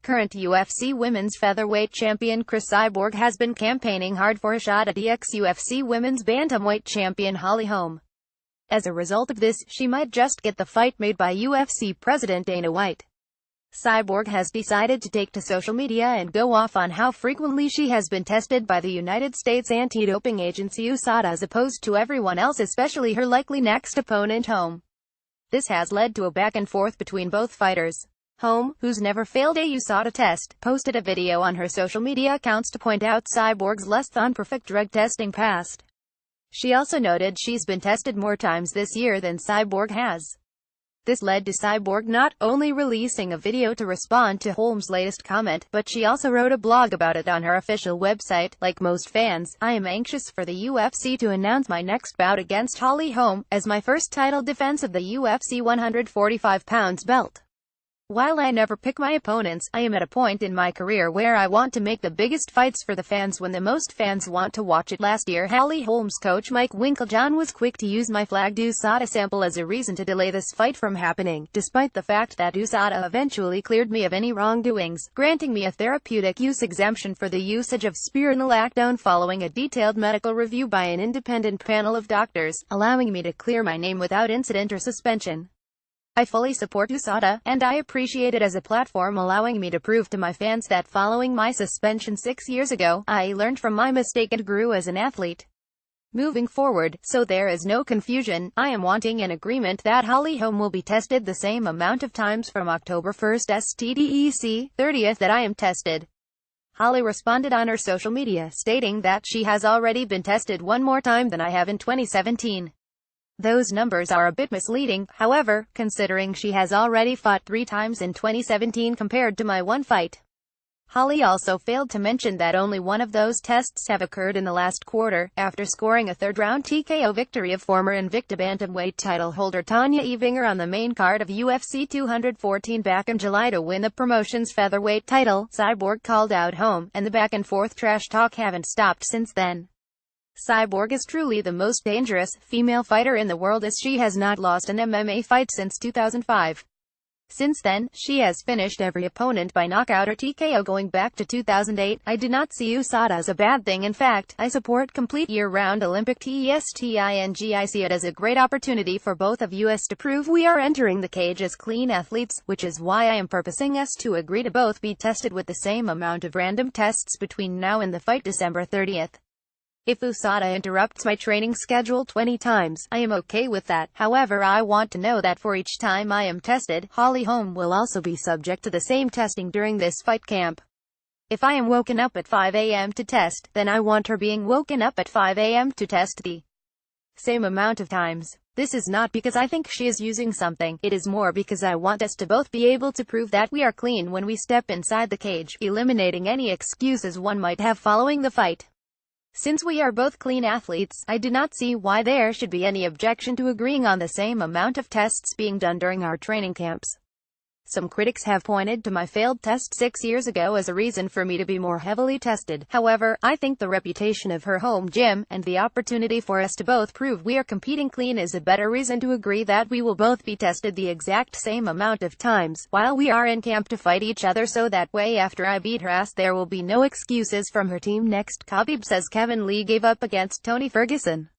Current UFC Women's Featherweight Champion Cris Cyborg has been campaigning hard for a shot at the exUFC Women's Bantamweight Champion Holm. As a result of this, she might just get the fight made by UFC President Dana White. Cyborg has decided to take to social media and go off on how frequently she has been tested by the United States anti-doping agency USADA as opposed to everyone else, especially her likely next opponent holm. This has led to a back and forth between both fighters. Holm, who's never failed a USADA test, posted a video on her social media accounts to point out Cyborg's less than perfect drug testing past. She also noted she's been tested more times this year than Cyborg has. This led to Cyborg not only releasing a video to respond to Holm's latest comment, but she also wrote a blog about it on her official website. Like most fans, I am anxious for the UFC to announce my next bout against Holm, as my first title defense of the UFC 145 pounds belt. While I never pick my opponents, I am at a point in my career where I want to make the biggest fights for the fans when the most fans want to watch it. Last year, Holm's coach Mike Winkeljohn was quick to use my flagged USADA sample as a reason to delay this fight from happening, despite the fact that USADA eventually cleared me of any wrongdoings, granting me a therapeutic use exemption for the usage of spironolactone following a detailed medical review by an independent panel of doctors, allowing me to clear my name without incident or suspension. I fully support USADA, and I appreciate it as a platform allowing me to prove to my fans that following my suspension 6 years ago, I learned from my mistake and grew as an athlete. Moving forward, so there is no confusion, I am wanting an agreement that Holm will be tested the same amount of times from October 1st to the 30th that I am tested. Holly responded on her social media stating that she has already been tested one more time than I have in 2017. Those numbers are a bit misleading, however, considering she has already fought 3 times in 2017 compared to my one fight. Holly also failed to mention that only one of those tests have occurred in the last quarter, after scoring a third-round TKO victory of former Invicta Bantamweight title holder Tanya Evinger on the main card of UFC 214 back in July to win the promotion's featherweight title. Cyborg called out Holm, and the back-and-forth trash talk haven't stopped since then. Cyborg is truly the most dangerous female fighter in the world, as she has not lost an MMA fight since 2005. Since then, she has finished every opponent by knockout or TKO going back to 2008. I do not see USADA as a bad thing. In fact, I support complete year-round Olympic testing. I see it as a great opportunity for both of us to prove we are entering the cage as clean athletes, which is why I am purposing us to agree to both be tested with the same amount of random tests between now and the fight December 30th. If USADA interrupts my training schedule 20 times, I am okay with that. However, I want to know that for each time I am tested, Holm will also be subject to the same testing during this fight camp. If I am woken up at 5 a.m. to test, then I want her being woken up at 5 a.m. to test the same amount of times. This is not because I think she is using something, it is more because I want us to both be able to prove that we are clean when we step inside the cage, eliminating any excuses one might have following the fight. Since we are both clean athletes, I do not see why there should be any objection to agreeing on the same amount of tests being done during our training camps. Some critics have pointed to my failed test 6 years ago as a reason for me to be more heavily tested. However, I think the reputation of her home gym, and the opportunity for us to both prove we are competing clean, is a better reason to agree that we will both be tested the exact same amount of times, while we are in camp to fight each other, so that way after I beat her ass there will be no excuses from her team. Next, Khabib says Kevin Lee gave up against Tony Ferguson.